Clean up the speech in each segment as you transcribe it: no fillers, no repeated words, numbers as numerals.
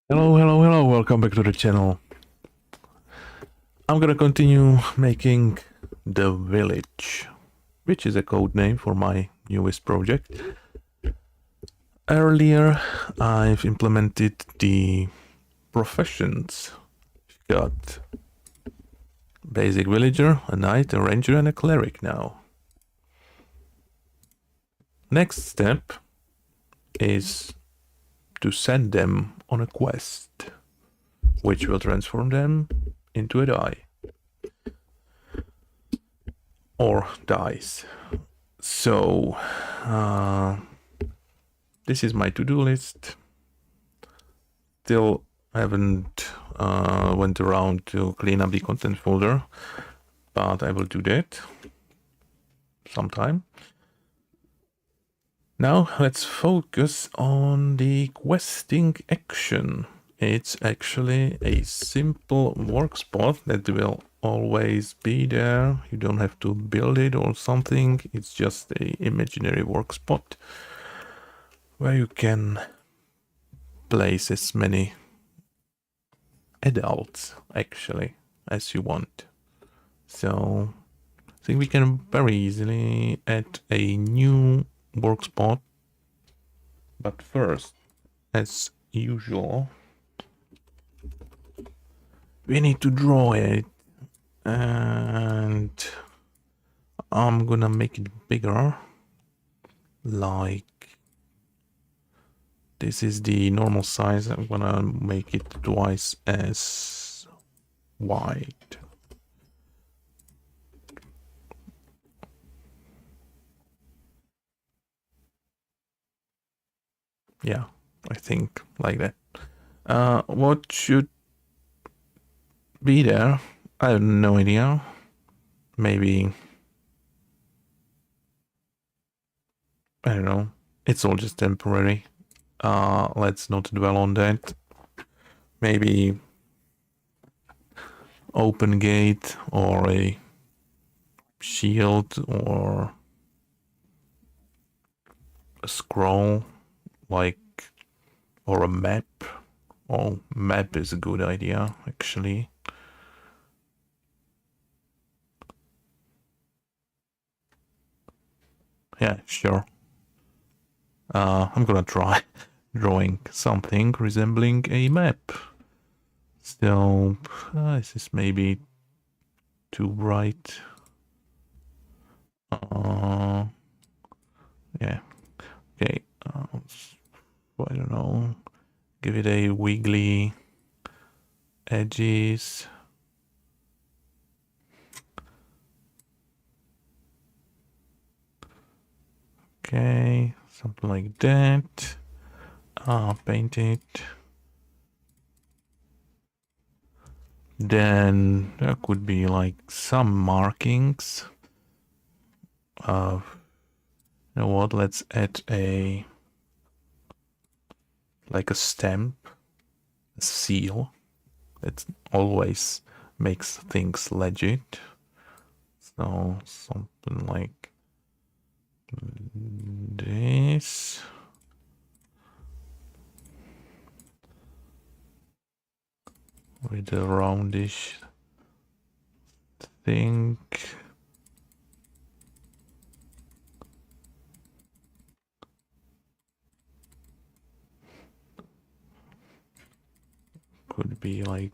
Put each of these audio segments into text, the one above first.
Hello, hello, hello, welcome back to the channel. I'm gonna continue making the village, which is a code name for my newest project. Earlier, I've implemented the professions. Got basic villager, a knight, a ranger, and a cleric now. Next step is to send them on a quest, which will transform them into a die. Or dice. So, this is my to-do list. Still haven't went around to clean up the content folder, but I will do that sometime. Now let's focus on the questing action. It's actually a simple work spot that will always be there. You don't have to build it or something. It's just a imaginary work spot where you can place as many adults actually as you want. So I think we can very easily add a new work spot. But first, as usual, we need to draw it, and I'm gonna make it bigger. Like this is the normal size. I'm gonna make it twice as wide. Yeah, I think like that. What should be there? I have no idea. Maybe, I don't know. It's all just temporary. Let's not dwell on that. Maybe open gate or a shield or a scroll, like, or a map. Oh, map is a good idea, actually. Yeah, sure. I'm gonna try drawing something resembling a map. So, this is maybe too bright. Yeah. Okay. I don't know. Give it a wiggly edges. Okay, something like that. Paint it. Then there could be like some markings. You know what? Let's add a like a stamp, a seal. That always makes things legit. So something like this. With a roundish thing. Could be like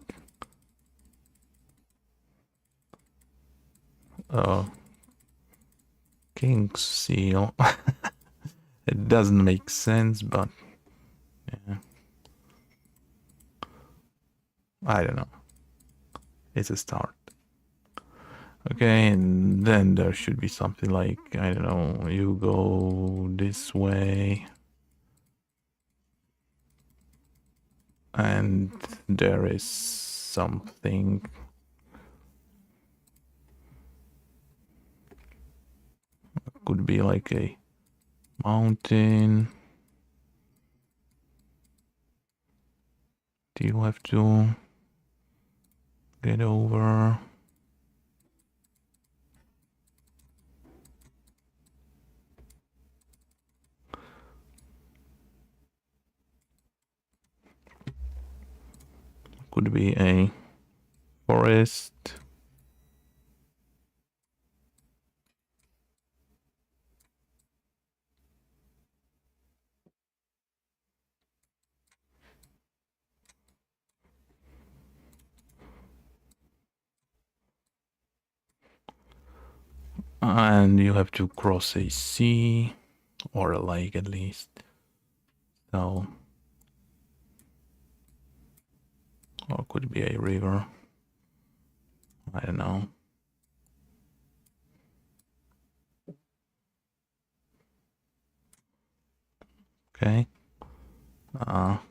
a king's seal. It doesn't make sense, but yeah. I don't know. It's a start. Okay, and then there should be something like, I don't know, you go this way. And there is something. Could be like a mountain. Do you have to get over? Could be a forest. And you have to cross a sea or a lake at least. So, or could be a river. I don't know. Okay. Well.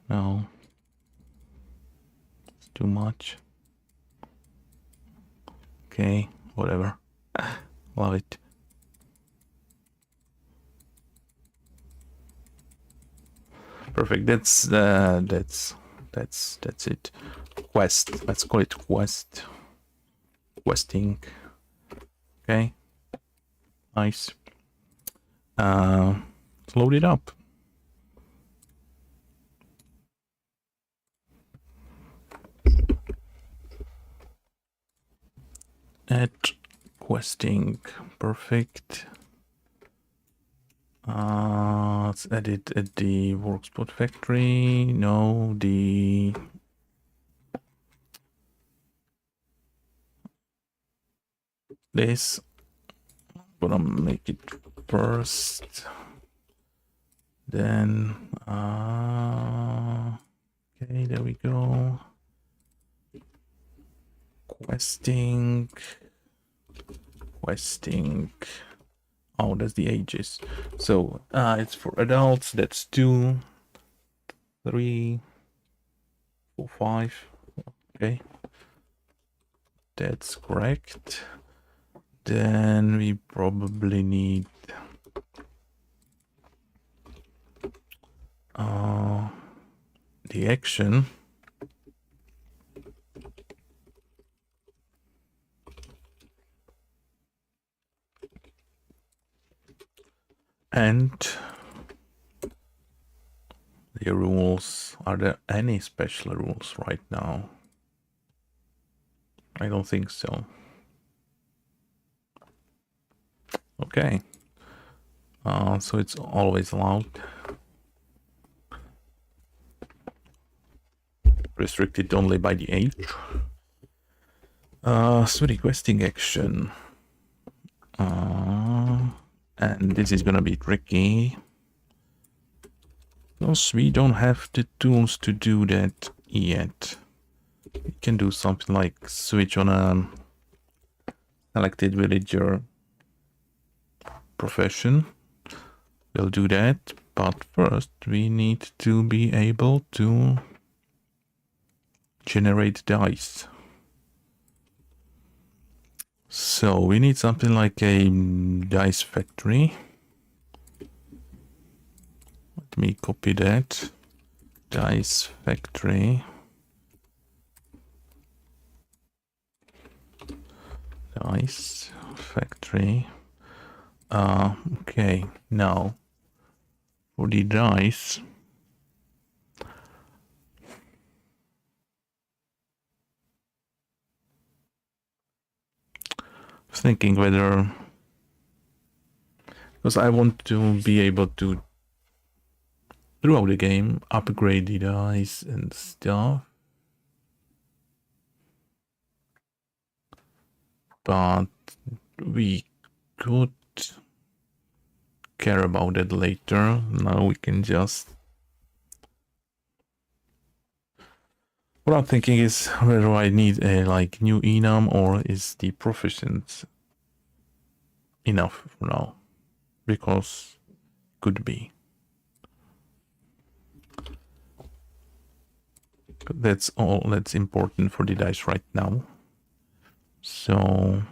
No. It's too much. Okay, whatever. Love it. Perfect. That's it. Quest. Let's call it quest. Questing. Okay. Nice. Load it up. Add questing. Perfect. Let's add it at the workspot factory. No, this. Gonna make it first. Then okay, there we go. Questing. Oh, that's the ages. So it's for adults. That's 2, 3, 4, 5. Okay, that's correct. Then we probably need the action. And the rules. Are there any special rules right now? I don't think so. Okay. So it's always allowed. Restricted only by the age. So requesting action. And this is gonna be tricky. Because we don't have the tools to do that yet. We can do something like switch on a selected villager profession. We'll do that, but first we need to be able to generate dice. So we need something like a dice factory. Let me copy that. Dice factory. Dice factory. Okay, now for the dice. Thinking whether, because I want to be able to throughout the game upgrade the dice and stuff, but we could care about that later. Now we can just, what I'm thinking is whether I need a like new enum or is the proficient enough for now, because could be. That's all that's important for the dice right now. So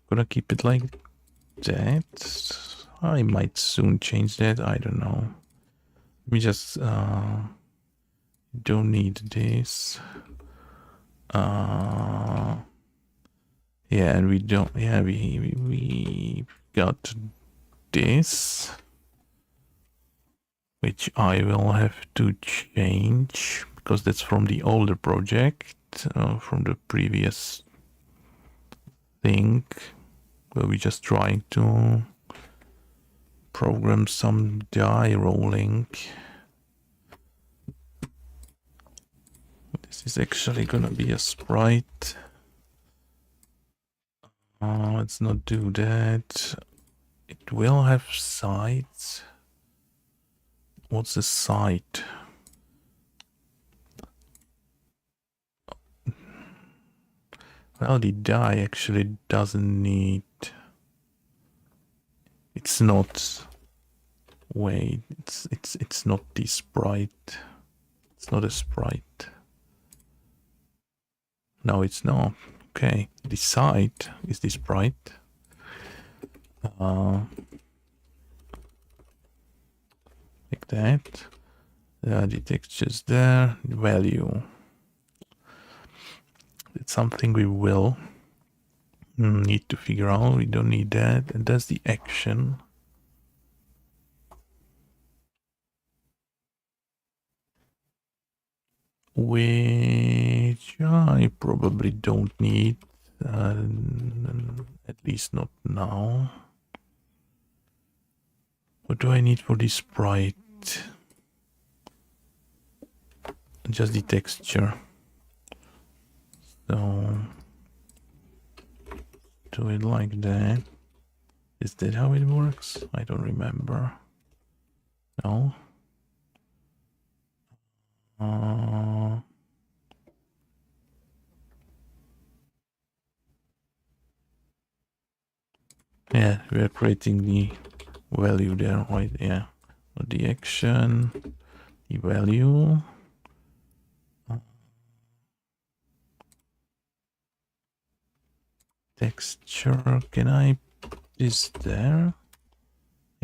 gonna keep it like that. I might soon change that. I don't know. Let me just Don't need this. Yeah, and we don't. Yeah, we got this, which I will have to change because that's from the older project, from the previous thing, where we're just trying to program some die rolling. This is actually gonna be a sprite. Let's not do that. It will have sides. What's the side? Well, the die actually doesn't need. It's not. Wait, it's not the sprite. It's not a sprite. No, it's not. Okay, the side is the sprite. Like that. The texture's there. Value. It's something we will need to figure out. We don't need that. And that's the action. Which I probably don't need. At least not now. What do I need for this sprite? Just the texture. So do it like that. Is that how it works? I don't remember. No. Yeah, we are creating the value there, right? Yeah. The action, the value. Texture, can I put this there?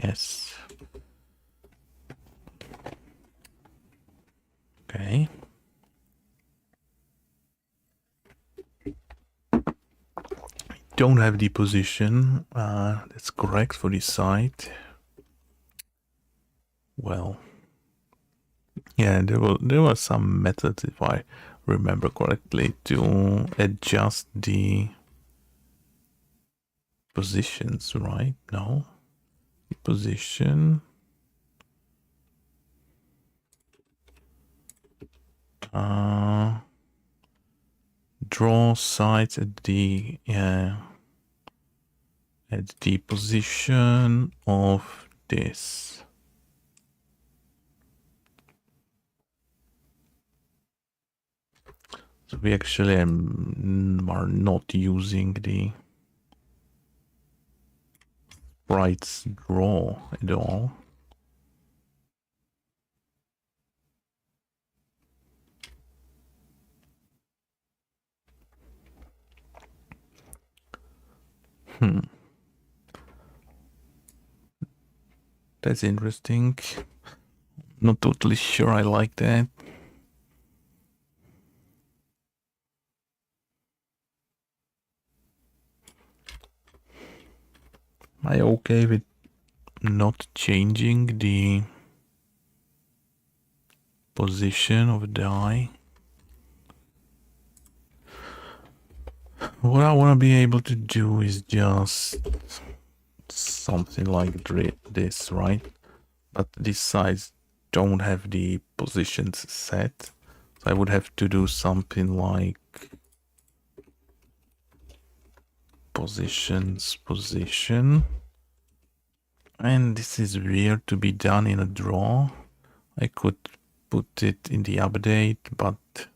Yes. Okay. Don't have the position. That's correct for this site. Well, yeah, there were some methods, if I remember correctly, to adjust the positions, right? No, the position. Draw sides at the position of this. So we actually are not using the sprites draw at all. That's interesting. Not totally sure I like that. Am I okay with not changing the position of the die? What I want to be able to do is just something like this, right? But these sides don't have the positions set. So I would have to do something like position. And this is weird to be done in a draw. I could put it in the update, but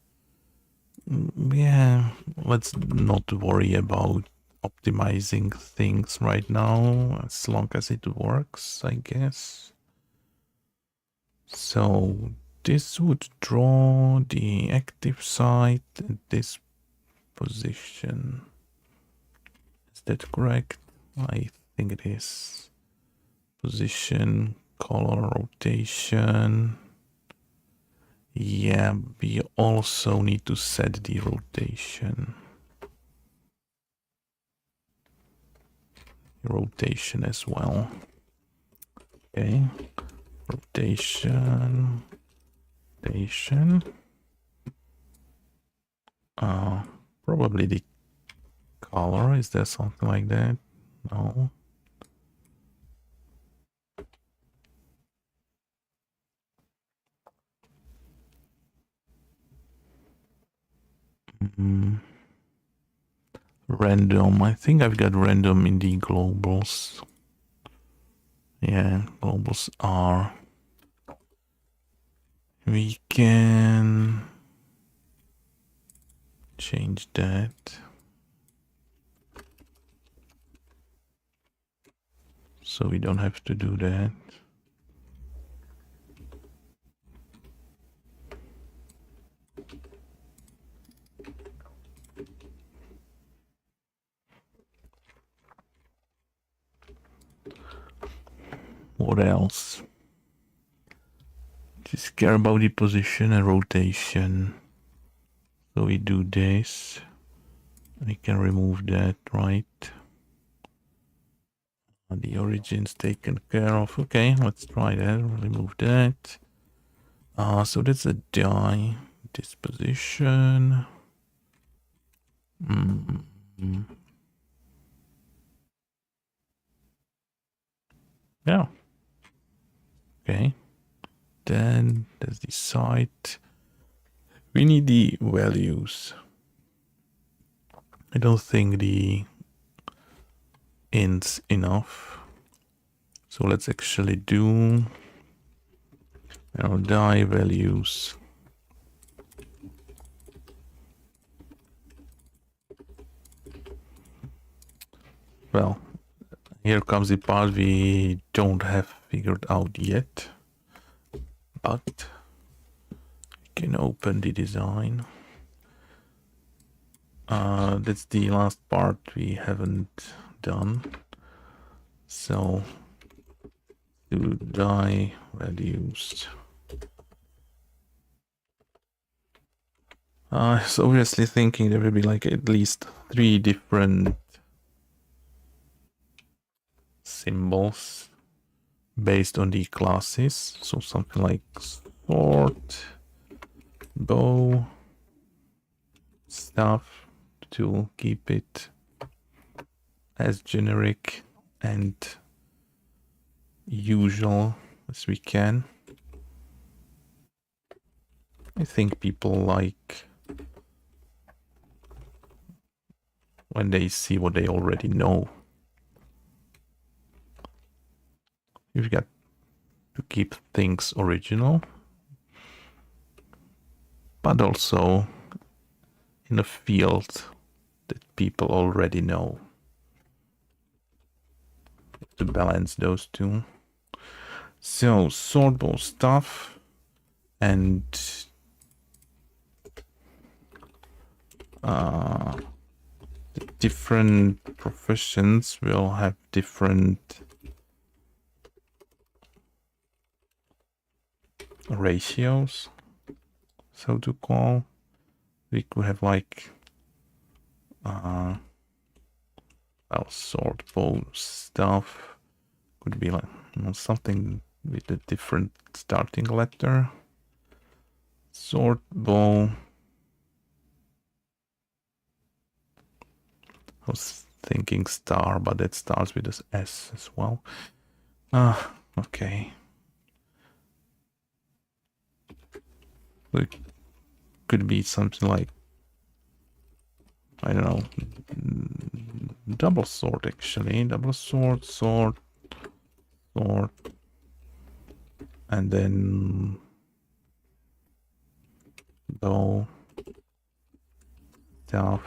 yeah, let's not worry about optimizing things right now, as long as it works, I guess. So this would draw the active site at this position. Is that correct? I think it is. Position, color, rotation. Yeah, we also need to set the rotation. Rotation as well. Okay. Rotation. Rotation. Probably the color. Is there something like that? No. Random. I think I've got random in the globals. Yeah, globals are. We can change that. So we don't have to do that. What else? Just care about the position and rotation. So we do this. We can remove that, right? The origin's taken care of. Okay, let's try that. Remove that. So that's a die. Disposition. Yeah. Okay. Then there's the site. We need the values. I don't think the int's enough. So let's actually do die values. Well, here comes the part we don't have figured out yet, but we can open the design. That's the last part we haven't done. So do die values. So obviously thinking there will be like at least 3 different symbols based on the classes. So something like sword, bow, stuff to keep it as generic and usual as we can. I think people like when they see what they already know. You've got to keep things original, but also in a field that people already know. To balance those two. So swordbow stuff and the different professions will have different ratios, so to call. We could have like sword bow stuff could be like something with a different starting letter. Sword bow. I was thinking star, but that starts with this S as well. Okay. It could be something like, I don't know, double sword actually. Double sword, sword, sword, and then bow, stuff,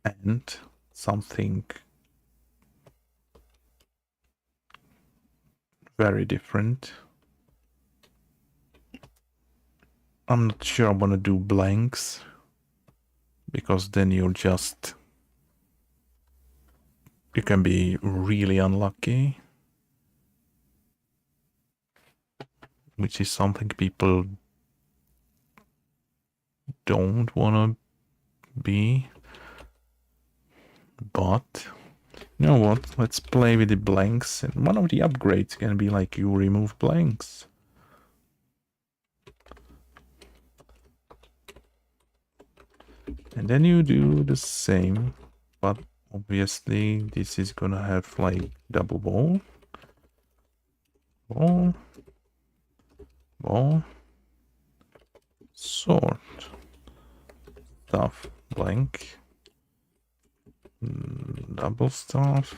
and something very different. I'm not sure I want to do blanks, because then you can be really unlucky, which is something people don't want to be. But you know what? Let's play with the blanks. And one of the upgrades can be like you remove blanks. And then you do the same, but obviously this is gonna have like double ball, ball, ball, sort, stuff, blank, double stuff,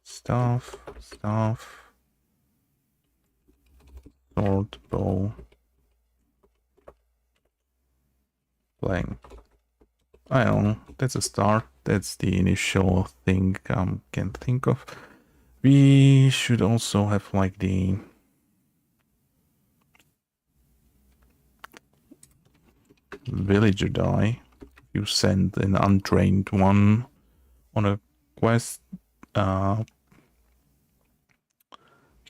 stuff, sort, ball, blank. I don't know, that's a start. That's the initial thing I can think of. We should also have like the villager die. You send an untrained one on a quest.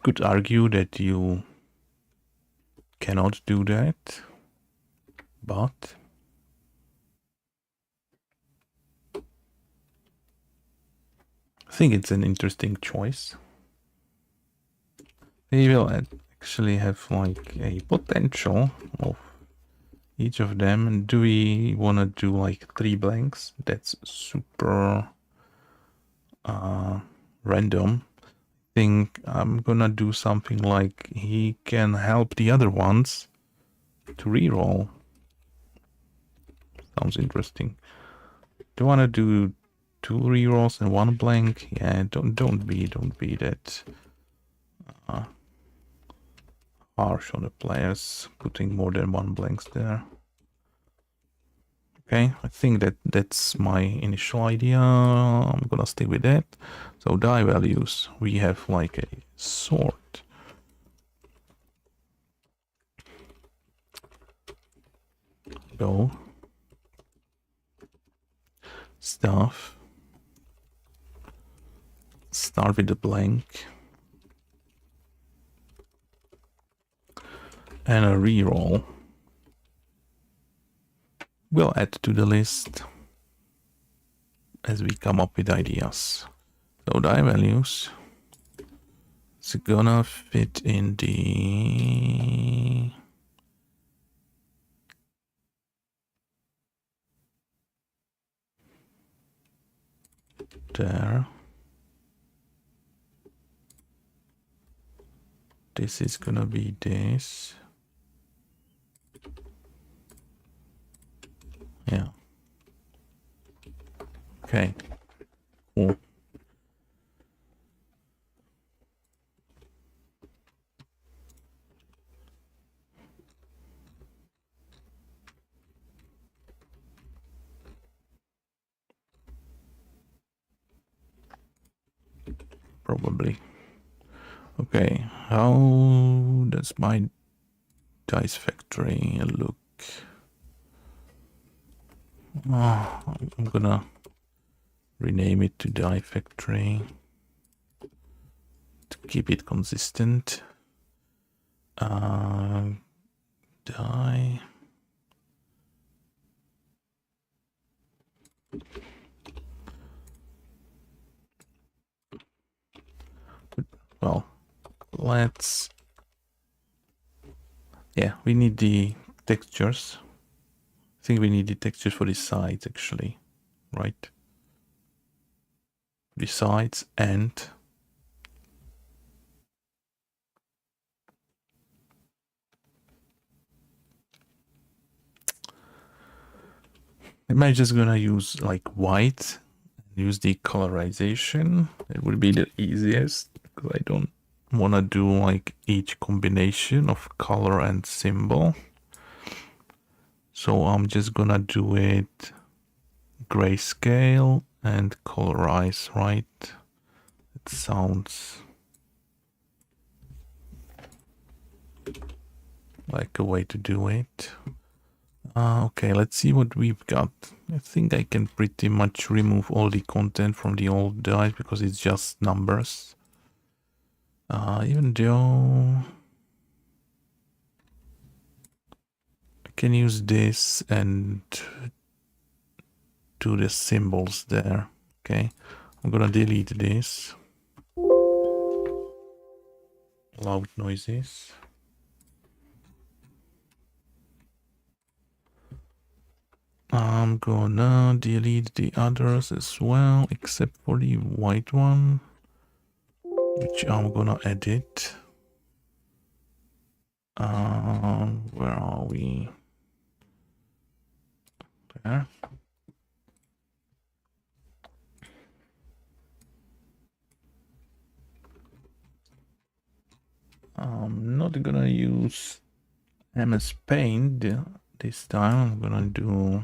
Could argue that you cannot do that, but I think it's an interesting choice. They will actually have like a potential of each of them. And do we want to do like 3 blanks? That's super random. I think I'm gonna do something like he can help the other ones to reroll. Sounds interesting. Do you want to do 2 rerolls and 1 blank? Yeah, don't be that harsh on the players, putting more than 1 blanks there. Okay, I think that's my initial idea. I'm gonna stay with that. So die values, we have like a sort. Go. Stuff. Start with the blank. And a reroll. We'll add to the list as we come up with ideas. So die values. It's gonna fit in the there. This is gonna be this. Yeah. Okay. Cool. Probably. Okay, how does my dice factory look? Oh, I'm gonna rename it to die factory to keep it consistent. Die. Well, let's. Yeah, we need the textures. I think we need the textures for the sides actually, right? The sides and am I just gonna use like white, use the colorization? It would be the easiest because I don't want to do like each combination of color and symbol. So I'm just gonna do it grayscale and colorize, right? It sounds like a way to do it. Okay, let's see what we've got. I think I can pretty much remove all the content from the old dice because it's just numbers. Even though can use this and do the symbols there. Okay, I'm gonna delete this. Loud noises. I'm gonna delete the others as well, except for the white one, which I'm gonna edit. Where are we? There. I'm not gonna use MS Paint this time. I'm gonna do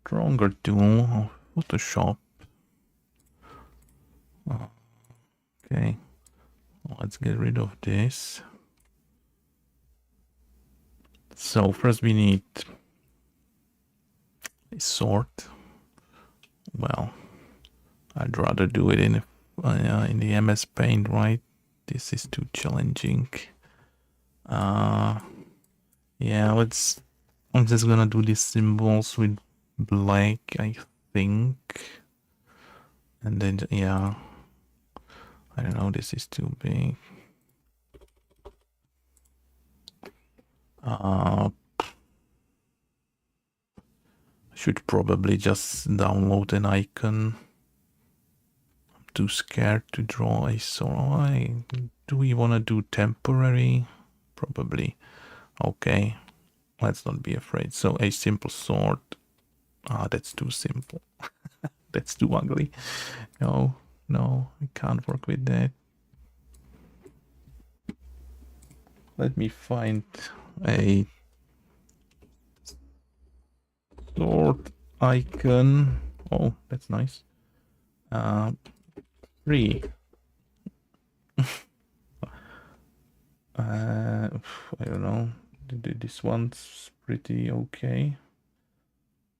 stronger tool, Photoshop. Okay, let's get rid of this. So first we need a sort. Well, I'd rather do it in the MS Paint, right? This is too challenging. Yeah, I'm just gonna do these symbols with black, I think. And then, yeah, I don't know, this is too big. I should probably just download an icon. I'm too scared to draw a sort. Do we want to do temporary? Probably. Okay, let's not be afraid. So a simple sort. That's too simple. That's too ugly. No, I can't work with that. Let me find a sort icon. Oh, that's nice. 3. I don't know. This one's pretty okay.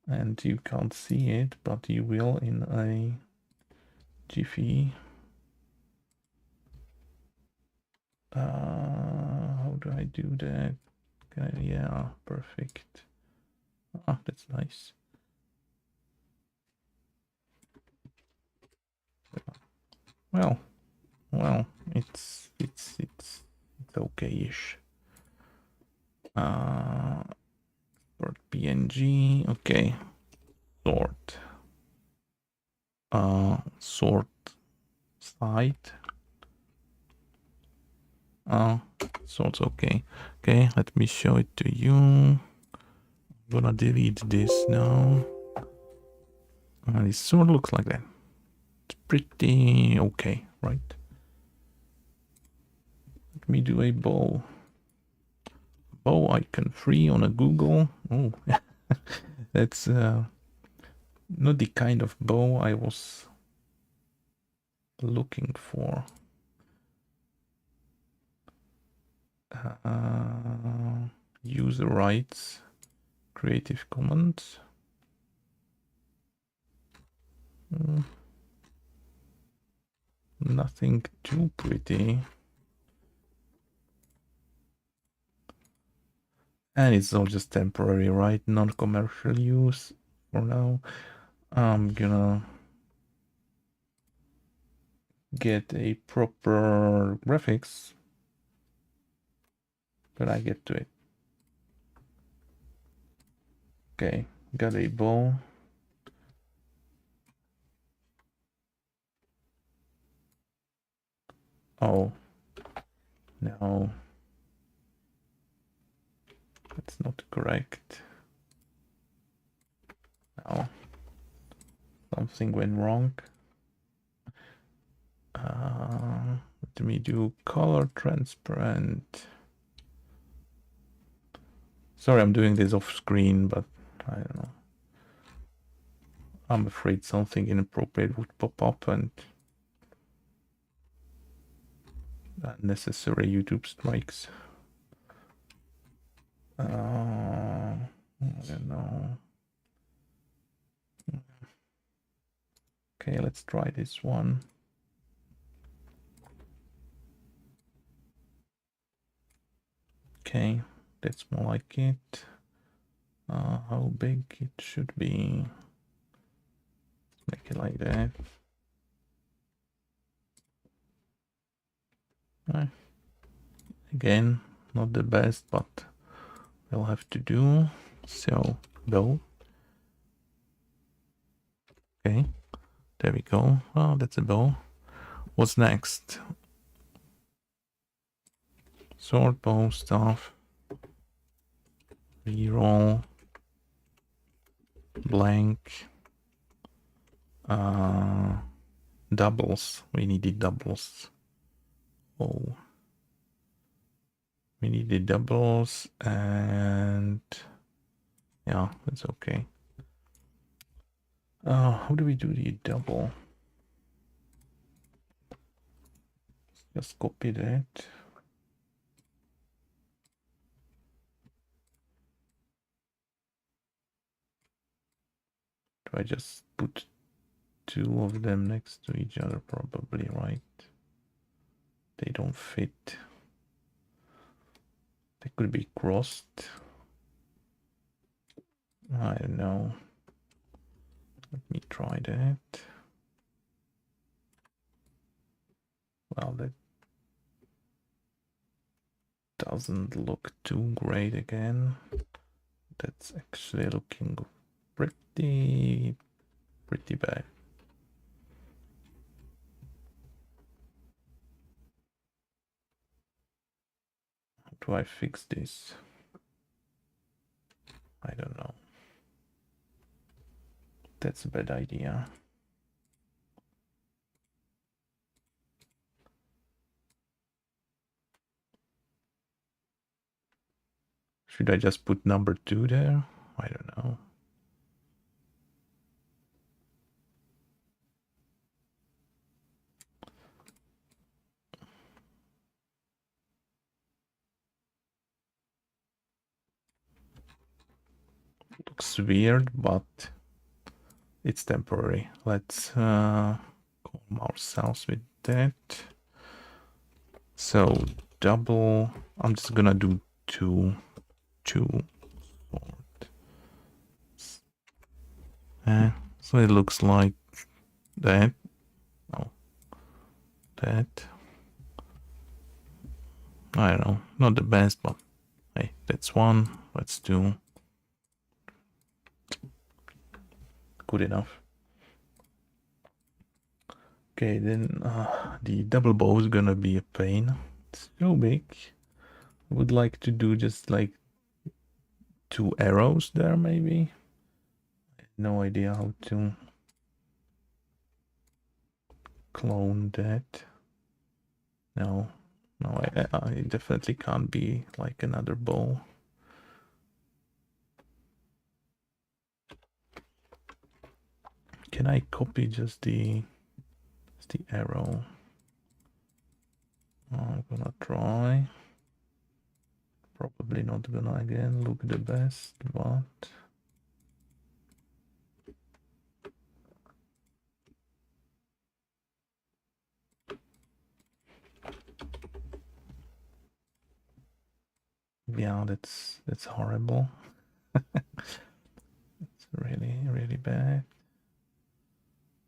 And you can't see it, but you will in a jiffy. How do I do that? Yeah, perfect. That's nice. Well, it's okay-ish. Sort PNG. Okay. Sort. Sort site. Sort's okay. Okay, let me show it to you. I'm gonna delete this now. This sort looks like that. It's pretty okay, right? Let me do a bow. Bow icon free on a Google. Oh, that's not the kind of bow I was looking for. User rights, Creative Commons. Nothing too pretty. And it's all just temporary, right? Non-commercial use for now. I'm gonna get a proper graphics when I get to it. Okay, got a bow. Oh, no. That's not correct. No. Something went wrong. Let me do color transparent. Sorry, I'm doing this off screen, but I don't know. I'm afraid something inappropriate would pop up and unnecessary YouTube strikes. I don't know. Okay, let's try this one. Okay, that's more like it. How big it should be. Make it like that. Again, not the best, but we'll have to do. So, bow. Okay, there we go. Oh, that's a bow. What's next? Sword, bow, staff. Reroll. Blank. Doubles. We needed doubles. Oh. We needed doubles and yeah, that's okay. How do we do the double? Just copy that. Do I just put two of them next to each other? Probably, right? They don't fit. They could be crossed. I don't know. Let me try that. Well, that doesn't look too great again. That's actually looking pretty bad. How do I fix this? I don't know. That's a bad idea. Should I just put number 2 there? I don't know. Looks weird, but it's temporary. Let's calm ourselves with that. So double. I'm just gonna do two sword. So it looks like that. Oh, that. I don't know. Not the best, but hey, that's one. Let's do. Good enough. Okay, then the double bow is gonna be a pain. It's so big. I would like to do just like 2 arrows there, maybe. No idea how to clone that. No, I definitely can't be like another bow. Can I copy just the arrow? I'm gonna try. Probably not gonna again look the best, but yeah, that's horrible. It's really bad.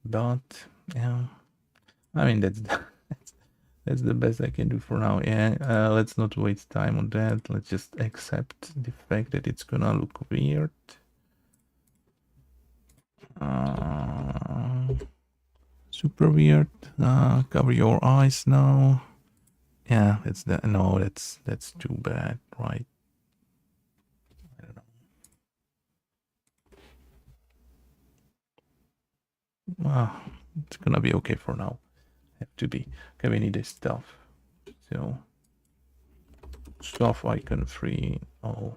But yeah, I mean that's that's the best I can do for now. Yeah, let's not waste time on that. Let's just accept the fact that it's gonna look weird. Super weird. Cover your eyes now. Yeah, that's that. No, that's too bad, right? I don't know. It's gonna be okay for now. Have to be. Okay, we need this stuff. So stuff icon free. Oh,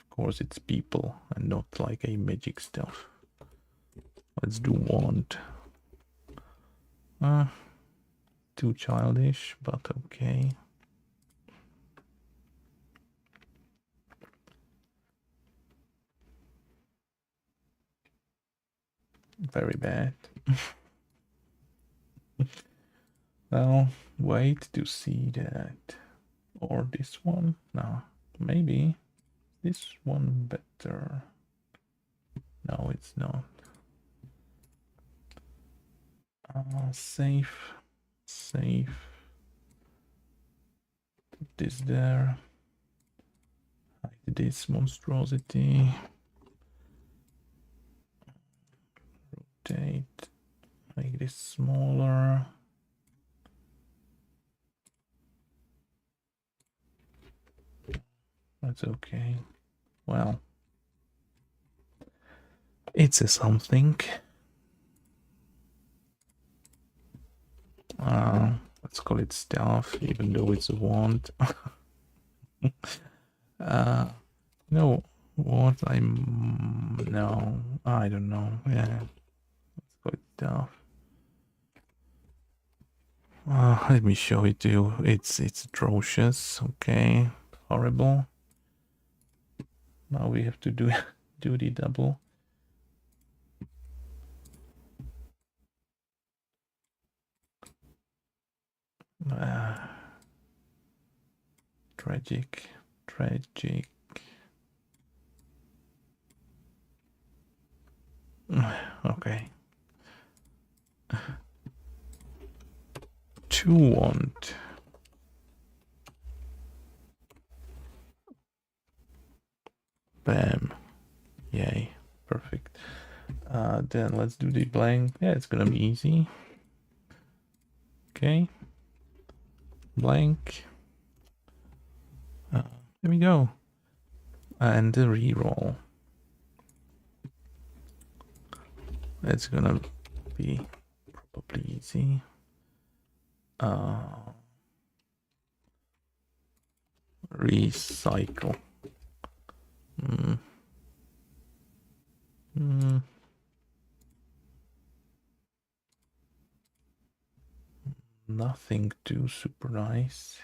of course it's people and not like a magic stuff. Let's do wand. Too childish, but okay. Very bad. Well, wait to see that. Or this one? No, Maybe this one better. No, it's not. Save. Put this there. Hide this monstrosity. Rotate. Make this smaller. That's okay. Well, it's a something. Let's call it staff, even though it's a wand. No, what no, I don't know. Yeah, let's call it staff. Let me show it to you. It's atrocious. Okay, horrible. Now we have to do the double. Tragic. Okay. 2 wand. Bam. Yay. Perfect. Then let's do the blank. Yeah, it's gonna be easy. Okay. Blank. There we go. And the reroll. That's gonna be probably easy. Recycle. Nothing too super nice.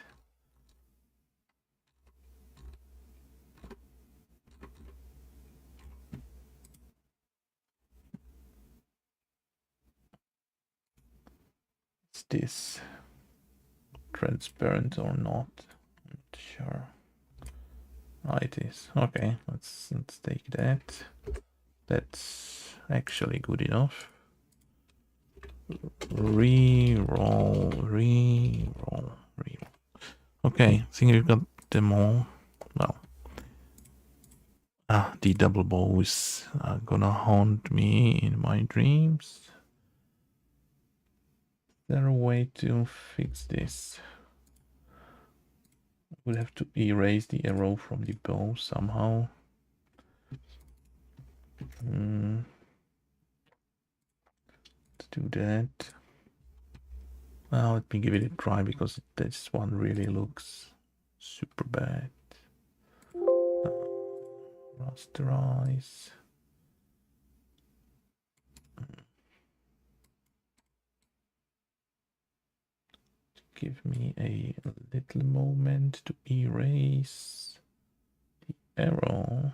Is this transparent or not? I'm not sure. Oh, it is. Okay, let's take that. That's actually good enough. Reroll. Okay, I think we've got them all. Well, the double bow is gonna haunt me in my dreams. Is there a way to fix this? We'll have to erase the arrow from the bow somehow. Let's do that. Let me give it a try because this one really looks super bad. Rasterize. Give me a little moment to erase the arrow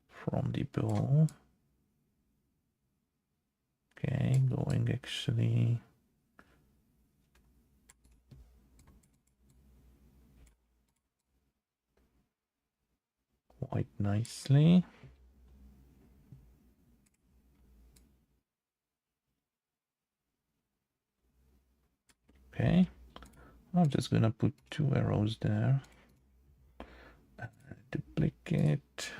from the bow. Okay, going actually quite nicely. Okay, I'm just gonna put 2 arrows there. Duplicate.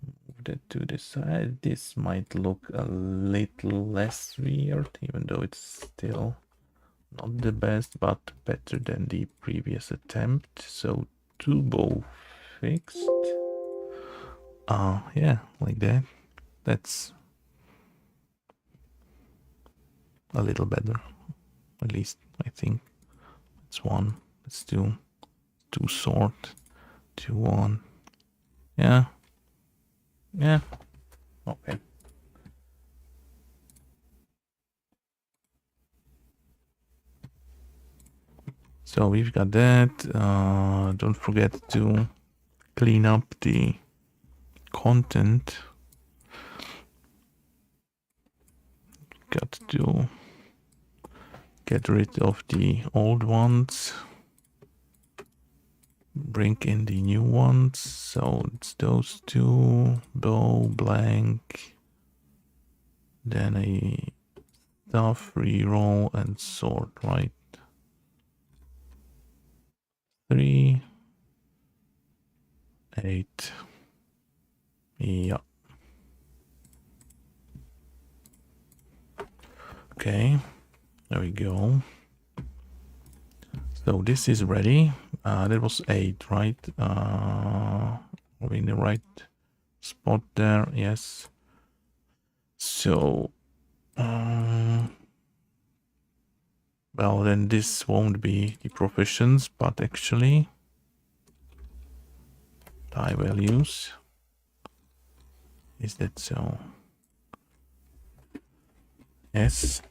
Move that to the side. This might look a little less weird, even though it's still not the best, but better than the previous attempt. So 2 bow fixed. Yeah, like that. That's a little better. At least I think. It's 1. Let's do 2 sword. 2 1. Yeah. Okay. So we've got that. Don't forget to clean up the content. Got to get rid of the old ones. bring in the new ones. So it's those two, bow, blank, then a stuff, reroll, and sort, right? 3, 8. Yeah. Okay, there we go. So this is ready. That was 8, right? Are we in the right spot there? Yes. So, well, then this won't be the professions, but actually die values. Is that so? Yes.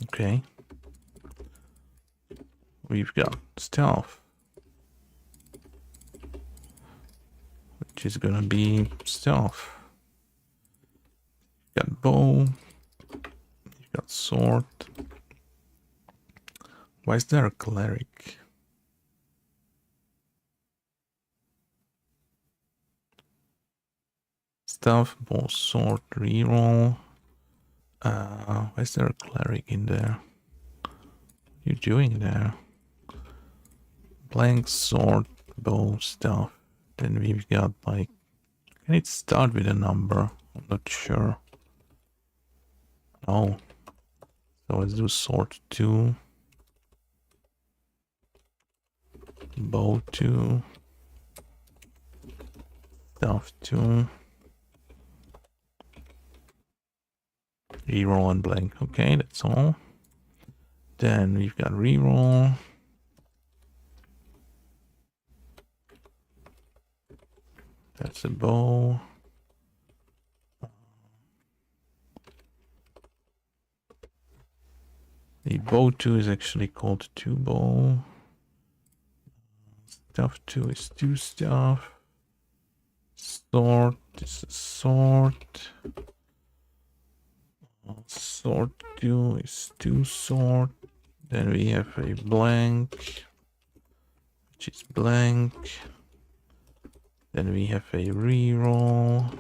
Okay. We've got stealth, which is gonna be stealth. You've got bow. You've got sword. Why is there a cleric? Stealth, bow, sword, reroll. Why is there a cleric in there? What are you doing there? Blank, sword, bow, stuff. Then we've got like, can it start with a number? I'm not sure. Oh, so let's do sword 2, bow 2, stuff 2, reroll and blank. Okay, that's all. Then we've got reroll. That's a bow. The bow 2 is actually called 2 bow. Stuff 2 is 2 stuff. Sword is a sword. Sword 2 is 2 sword. Then we have a blank, which is blank. Then we have a reroll,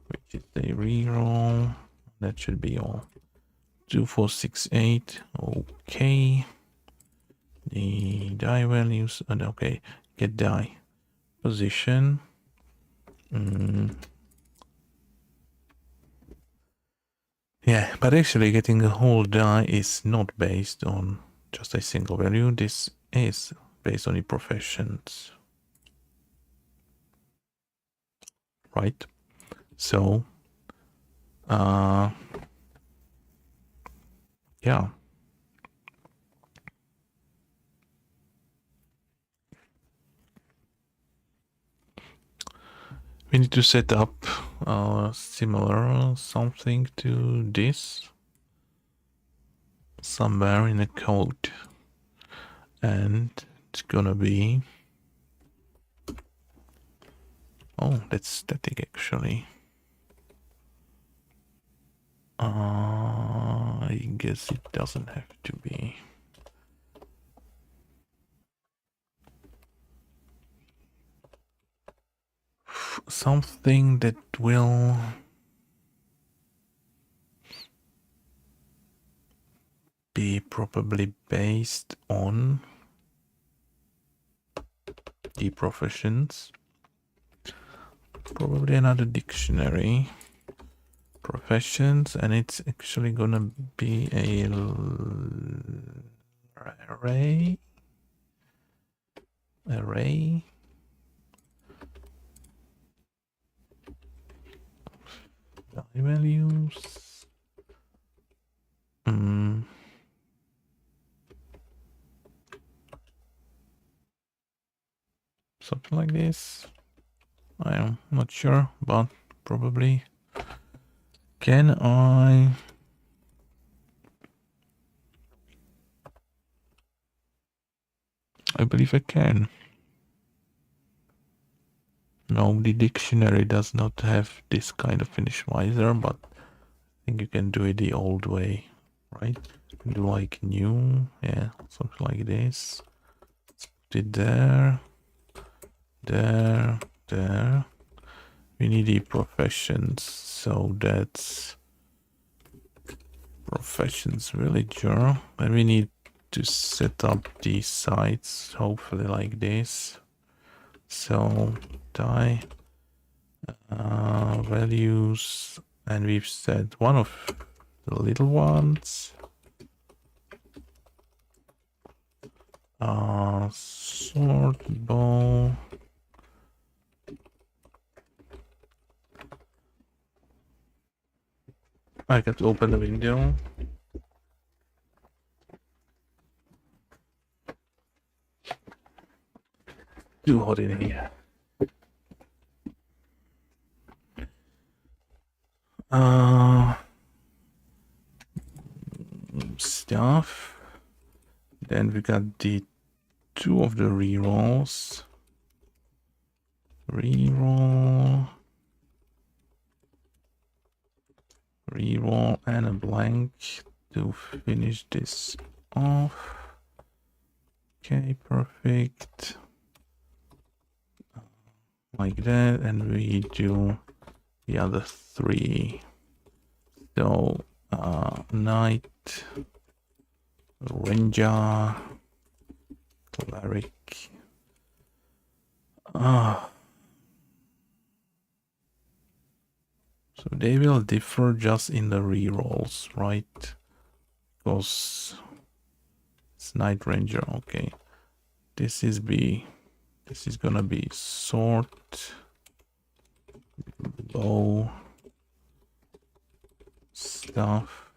which is a reroll. That should be all. 2, 4, 6, 8. Okay. The die values. And okay, get die. Position. Yeah, but actually getting a whole die is not based on just a single value. This is based on the professions. Right? So, yeah. We need to set up similar something to this somewhere in the code, and it's gonna be, oh, that's static actually. I guess it doesn't have to be. Something that will be probably based on the professions. Probably another dictionary. Professions, and it's actually gonna be a array. Values. Something like this. I am not sure, but probably. Can I believe I can. No, the dictionary does not have this kind of initializer, but I think you can do it the old way. right? Do like new, yeah, something like this. Let's put it there, there, there. We need the professions, so that's professions villager. And we need to set up the sites, hopefully like this. So die values, and we've set one of the little ones. Sword bow. I got to open the window. Too hot in here. Stuff. Then we got the two of the rerolls. Reroll. Reroll and a blank to finish this off. Okay, perfect. Like that, and we do the other three. So, knight, ranger, cleric. So they will differ just in the rerolls, right? Because it's knight ranger. Okay, this is gonna be sword, bow, stuff.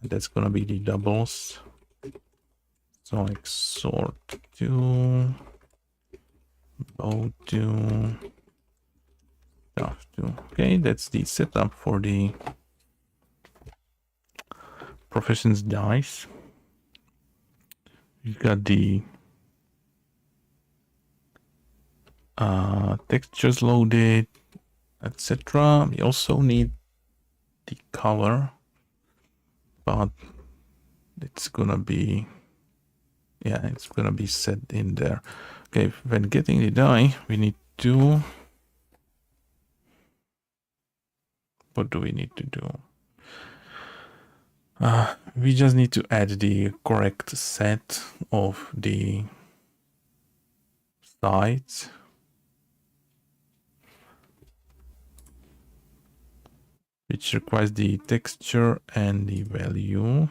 And that's gonna be the doubles. So like sword 2, bow 2, stuff 2. Okay, that's the setup for the professions dice. You've got the textures loaded, etc. We also need the color, but it's gonna be, yeah, it's gonna be set in there. Okay, when getting the die, we need to, what do we need to do? We just need to add the correct set of the sides. Which requires the texture and the value.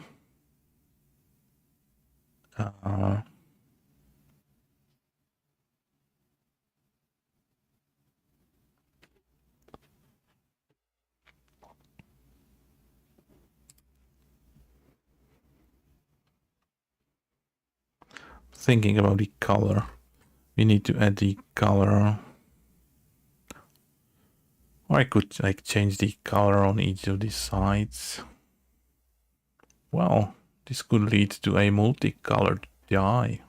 Thinking about the color, we need to add the color, or I could like change the color on each of the sides. Well, this could lead to a multicolored die.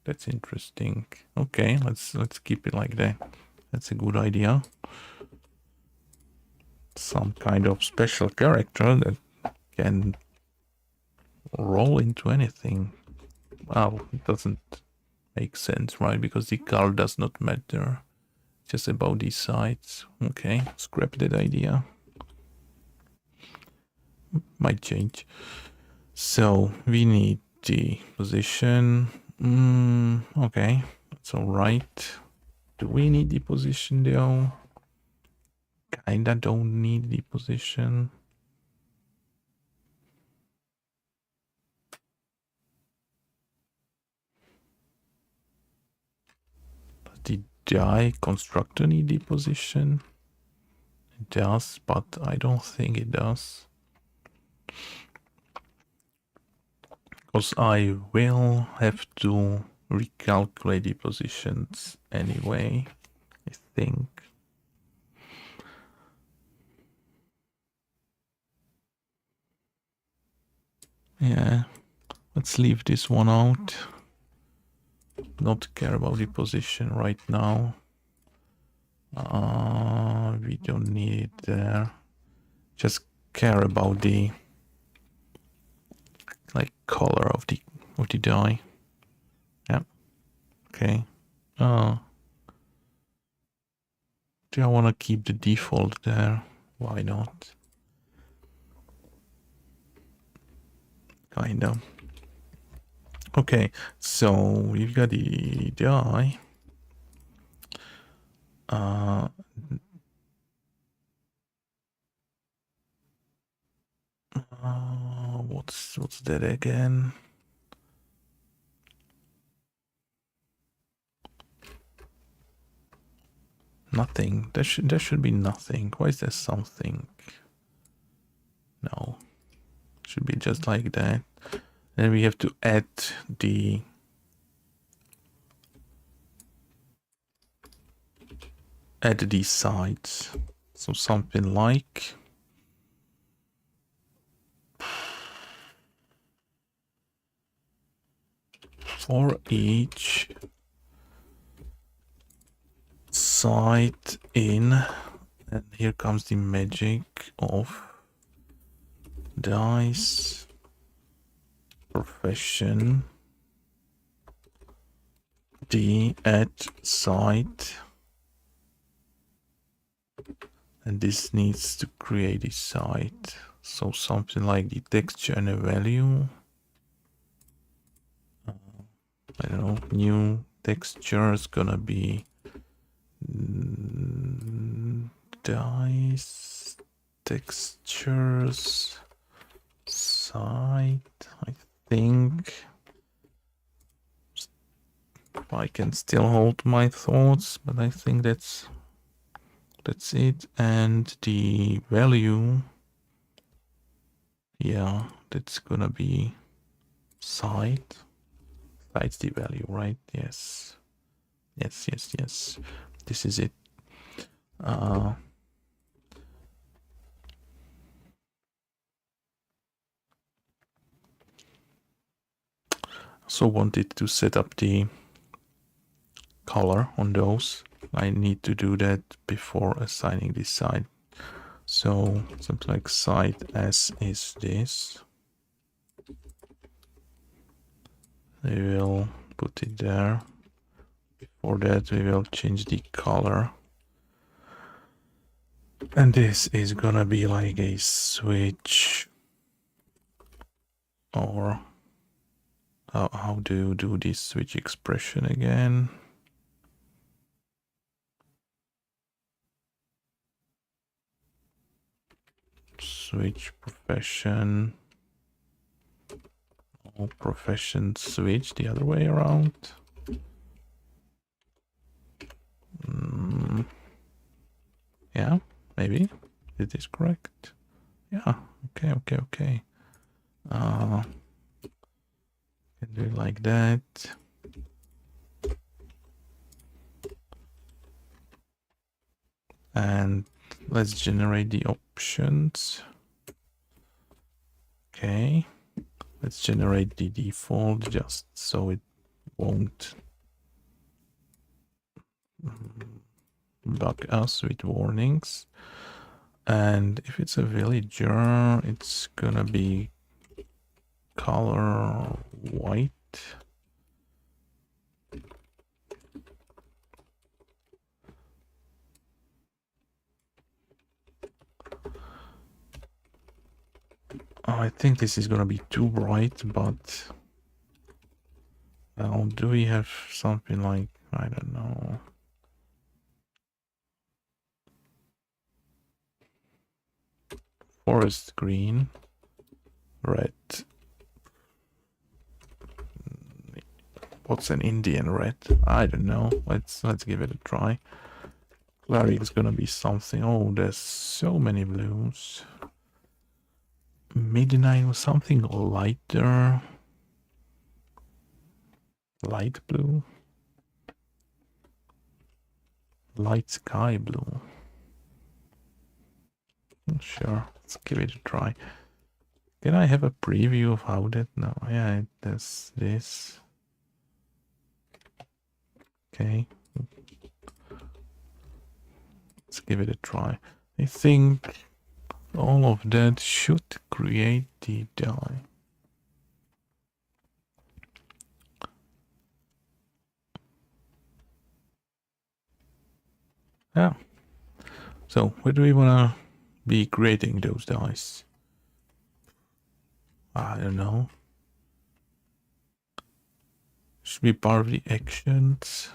That's interesting. Okay, let's keep it like that. That's a good idea. Some kind of special character that can roll into anything. Wow, it doesn't make sense, right? Because the color does not matter. Just about these sides. Okay, scrap that idea. Might change. So we need the position. Okay, that's all right. Do we need the position though? Kinda don't need the position. Does the die constructor need the position? It does, but I don't think it does. Because I will have to recalculate the positions anyway, I think. Yeah, let's leave this one out. Not care about the position right now. We don't need it there. Just care about the like color of the die. Yeah. Okay. Do I want to keep the default there? Why not? Kind of. Okay, so we've got the die. What's that again? Nothing. There should be nothing. Why is there something? No. Should be just like that. Then we have to add these sides. So something like for each side in, and here comes the magic of dice profession, the add side, and this needs to create a side. So something like the texture and a value. I don't know, new texture is gonna be dice textures side, I think. I can still hold my thoughts, but I think that's it. And the value, yeah, that's gonna be side. Side's the value, right? Yes. Yes. This is it. So wanted to set up the color on those. I need to do that before assigning this side. So something like side S is this. We will put it there. Before that we will change the color. And this is gonna be like a switch, or how do you do this switch expression again? Switch profession. Or profession switch the other way around. Yeah, maybe. It is correct. Yeah, okay. Can do it like that. And let's generate the options. Okay, let's generate the default just so it won't bug us with warnings. And if it's a villager, it's gonna be color white. I think this is gonna be too bright, but do we have something like, I don't know. Forest green, red. What's an Indian red? I don't know. Let's give it a try. Cleric is gonna be something. Oh, there's so many blues. Midnight was something lighter. Light blue. Light sky blue. Sure, let's give it a try. Can I have a preview of how that? No, yeah, it does this. Okay. Let's give it a try. I think all of that should create the die. Yeah. So where do we wanna be creating those dice? I don't know. Should be part of the actions,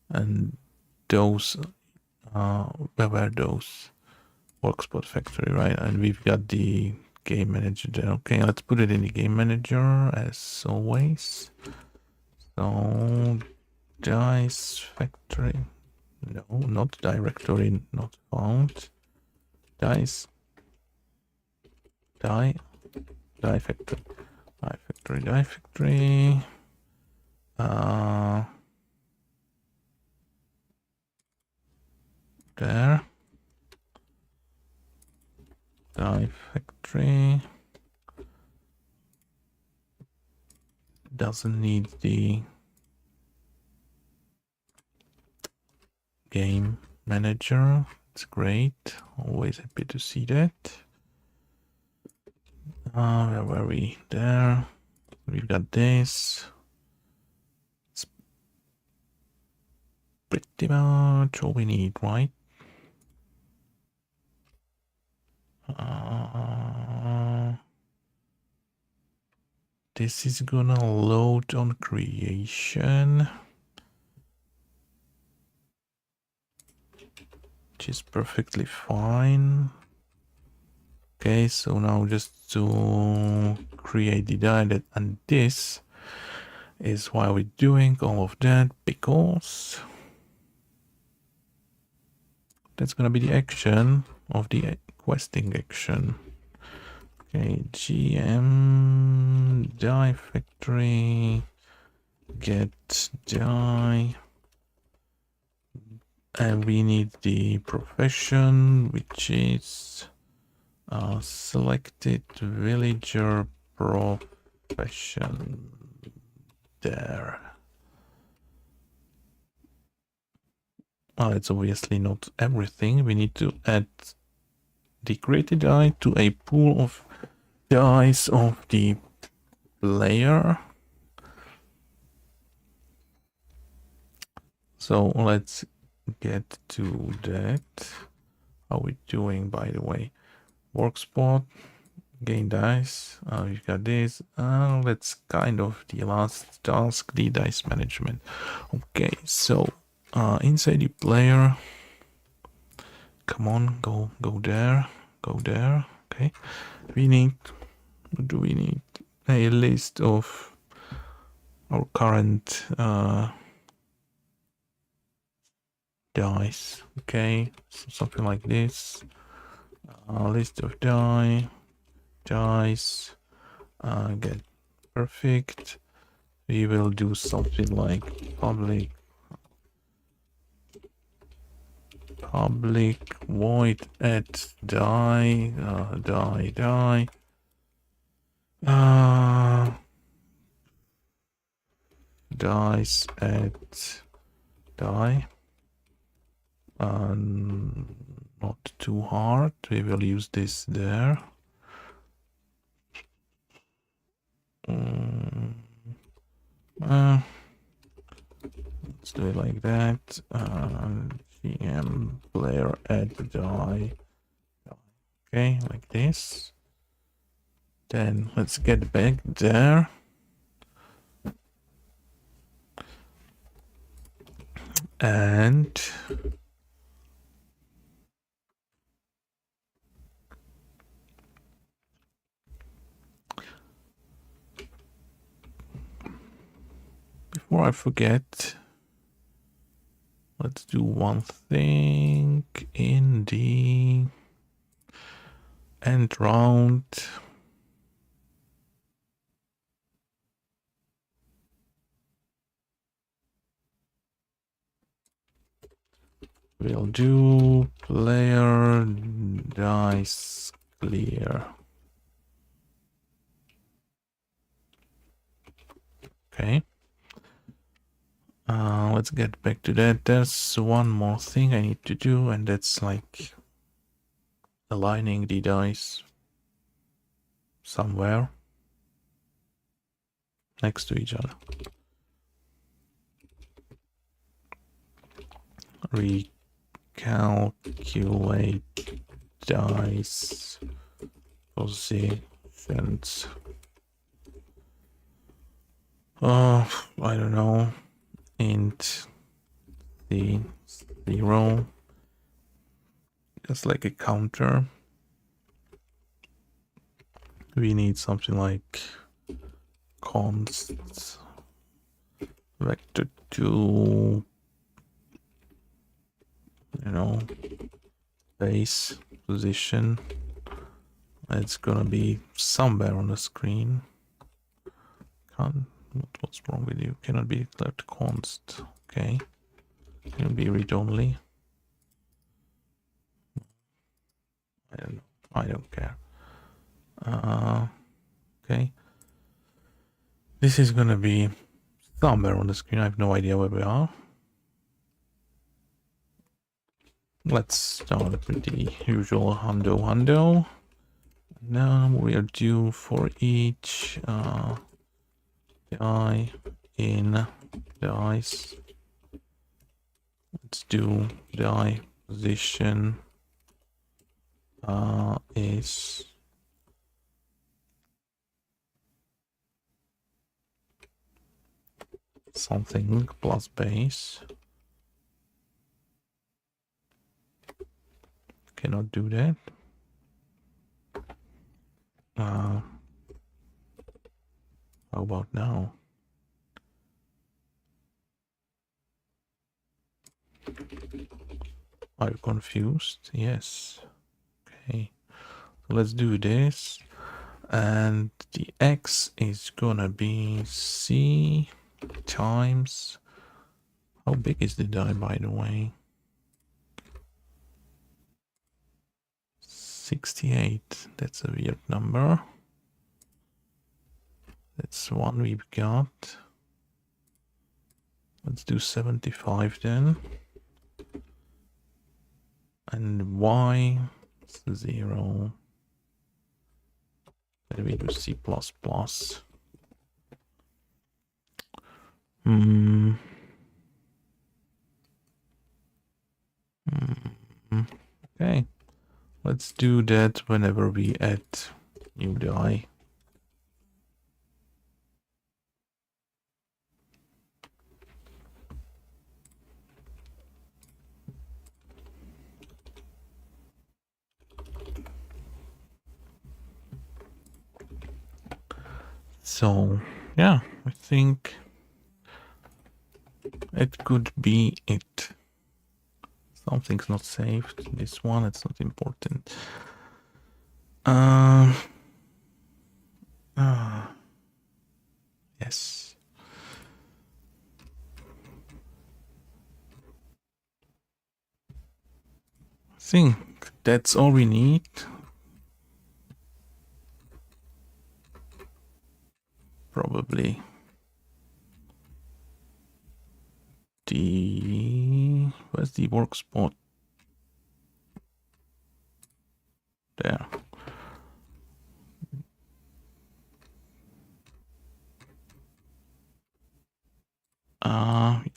and those where were those? Workspot factory, right? And we've got the game manager there. Okay, let's put it in the game manager as always. So dice factory. No, not directory, not found. Dice. Die factory. Die factory. There. Die factory. Doesn't need the game manager. It's great. Always happy to see that. Where were we? There. We've got this. It's pretty much all we need, right? This is gonna load on creation, which is perfectly fine. Okay, so now just to create the die, and this is why we're doing all of that, because that's gonna be the action of the questing action. Okay, GM die factory get die, and we need the profession, which is selected villager profession. There. Well, it's obviously not everything. We need to add the created die to a pool of dice of the player. So let's get to that. How are we doing, by the way? Workspot, gain dice. We've got this. That's kind of the last task, the dice management. Okay, so inside the player, come on, go there. Okay, we need, what do we need? A list of our current dice. Okay, so something like this. List of dice. Get perfect. We will do something like public void add die dice at die. Not too hard. We will use this there. Let's do it like that. GM player add die. Okay, like this. Then let's get back there. And before I forget, let's do one thing in the end round. We'll do player dice clear. Okay. Let's get back to that. There's one more thing I need to do, and that's like aligning the dice somewhere next to each other. calculate dice positions. I don't know. Int the 0. Just like a counter. We need something like const vector 2, you know, base position. It's gonna be somewhere on the screen. What's wrong with you? Cannot be declared const. Okay. Can be read only. I don't know. I don't care. Okay. This is gonna be somewhere on the screen. I have no idea where we are. Let's start with the usual hundo. Now we are due for each die in dice. Let's do die position is something plus base. Cannot do that. How about now? Are you confused? Yes. Okay. So let's do this. And the x is gonna be c times. How big is the die, by the way? 68. That's a weird number. That's one we've got. Let's do 75 then. And y is 0. Then we do C++. Okay. Let's do that whenever we add new die. So, yeah, I think it could be it. Something's not saved. This one, it's not important. Yes. I think that's all we need. Probably. Where's the work spot? There.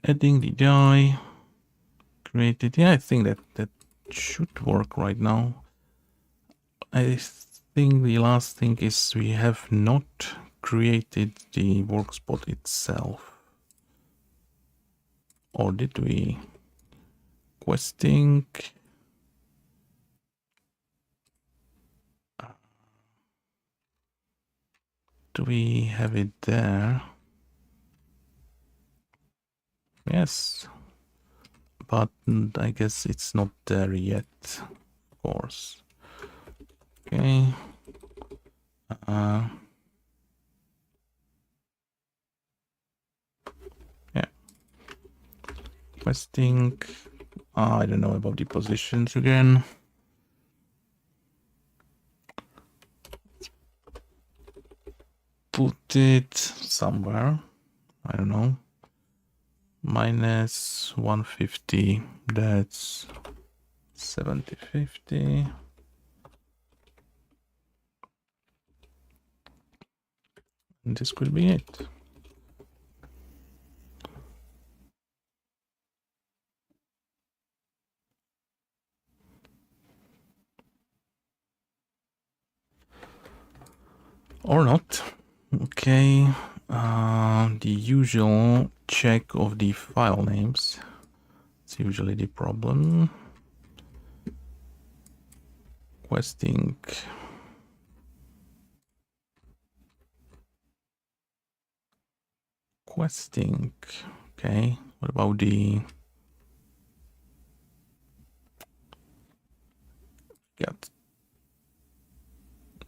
Adding the die. Created. Yeah, I think that should work right now. I think the last thing is we have not created the work spot itself. Or did we? Questing. Do we have it there? Yes. But I guess it's not there yet, of course. Okay. Yeah. Questing. I don't know about the positions again. Put it somewhere. I don't know. Minus 150. That's 7050. And this could be it. Or not. Okay, the usual check of the file names. It's usually the problem. Questing. Questing. Okay, what about the... Got...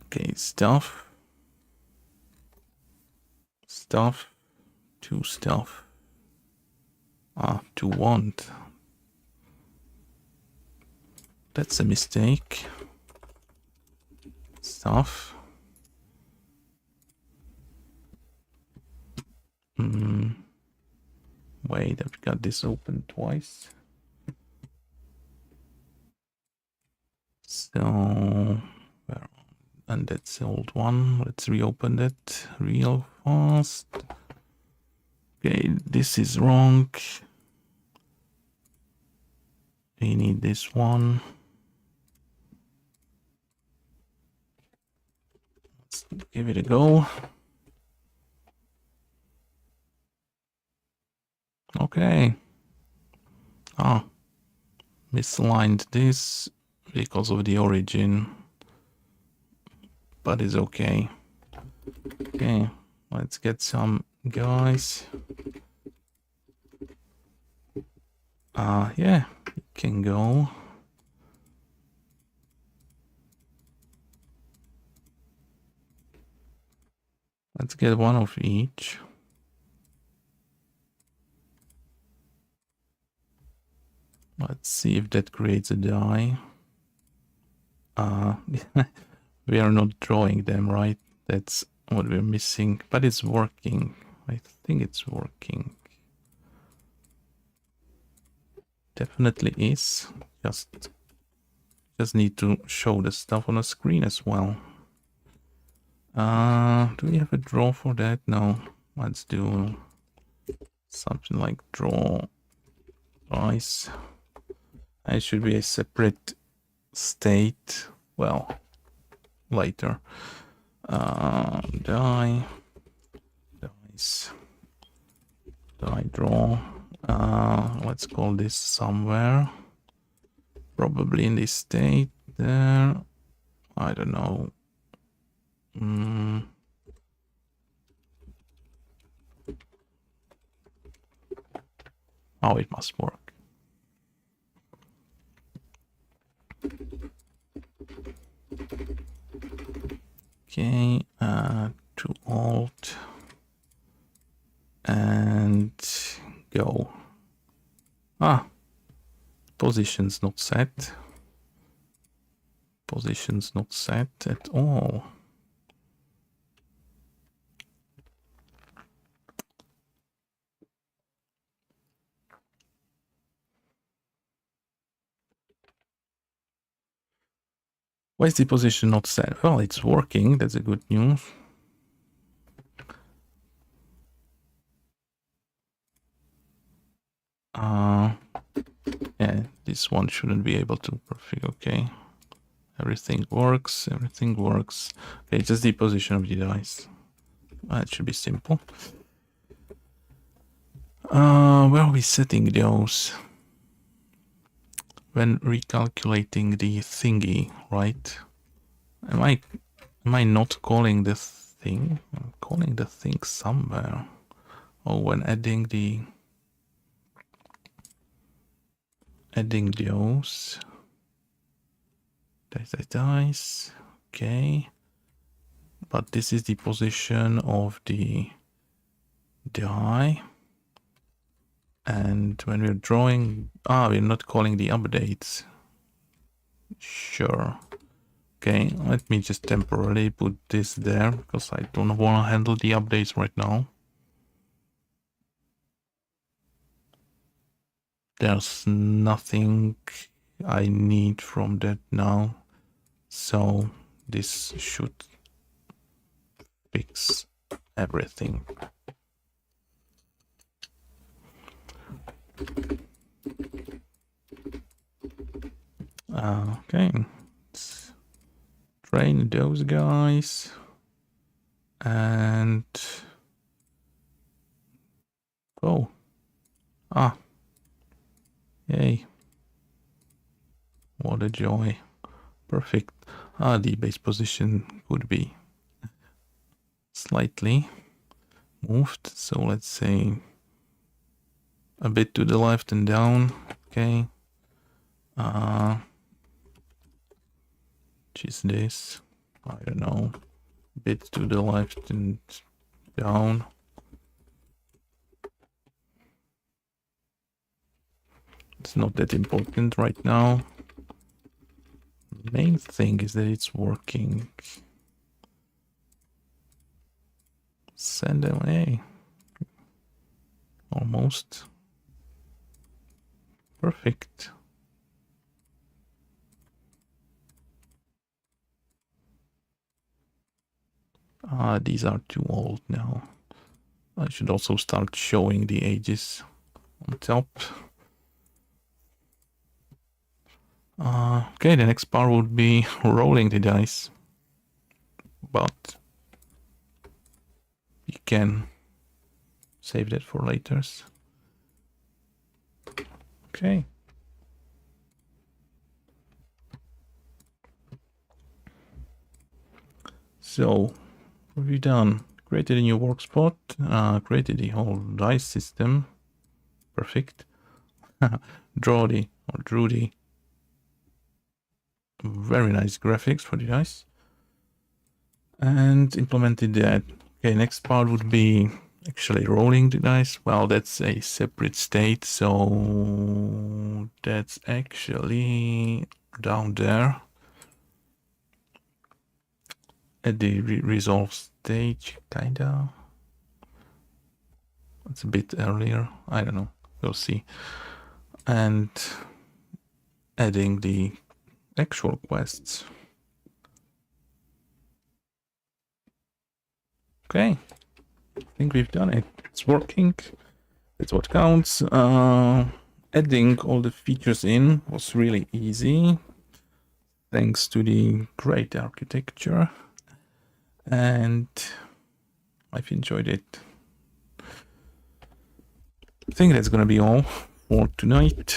Okay, stuff. Stuff. To stuff. To want. That's a mistake. Stuff. Wait, I've got this open twice. So, and that's the old one. Let's reopen it real fast. Okay, this is wrong. We need this one. Let's give it a go. Okay. Misaligned this because of the origin, but it's okay. Okay, let's get some guys. Yeah, it can go. Let's get one of each. Let's see if that creates a die. We are not drawing them, right? That's what we're missing, but it's working. I think it's working. Definitely is. Just need to show the stuff on the screen as well. Do we have a draw for that? No. Let's do something like draw twice. It should be a separate state. Well, later. Die. Dice. Die draw. Let's call this somewhere. Probably in this state there. I don't know. Oh, it must work. Okay, to Alt and go. Position's not set. Position's not set at all. Why is the position not set? Well, it's working. That's a good news. Yeah, this one shouldn't be able to perfect. Okay, everything works. Everything works. Okay, just the position of the dice. It should be simple. Where are we setting those? When recalculating the thingy, right? Am I not calling the thing? I'm calling the thing somewhere. Oh, when adding those dice. Okay, but this is the position of the die. And when we're drawing, we're not calling the updates. Sure. Okay, let me just temporarily put this there because I don't want to handle the updates right now. There's nothing I need from that now. So this should fix everything. Okay, let's train those guys. And oh, yay! What a joy! Perfect. The base position could be slightly moved. So let's say a bit to the left and down. Okay. Which is this? I don't know. A bit to the left and down. It's not that important right now. The main thing is that it's working. Send away. Almost. Perfect. These are too old now. I should also start showing the ages on top. Okay, the next part would be rolling the dice. But you can save that for later. Okay. So, what have you done? Created a new work spot, created the whole dice system. Perfect. Drew the very nice graphics for the dice. And implemented that. Okay, next part would be actually rolling the dice. Well, that's a separate state, so that's actually down there at the resolve stage, kinda. It's a bit earlier. I don't know. We'll see. And adding the actual quests. Okay. I think we've done it. It's working. That's what counts. Adding all the features in was really easy, thanks to the great architecture, and I've enjoyed it. I think that's gonna be all for tonight.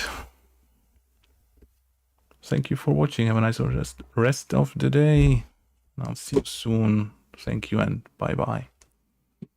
Thank you for watching. Have a nice rest of the day. I'll see you soon. Thank you and bye bye.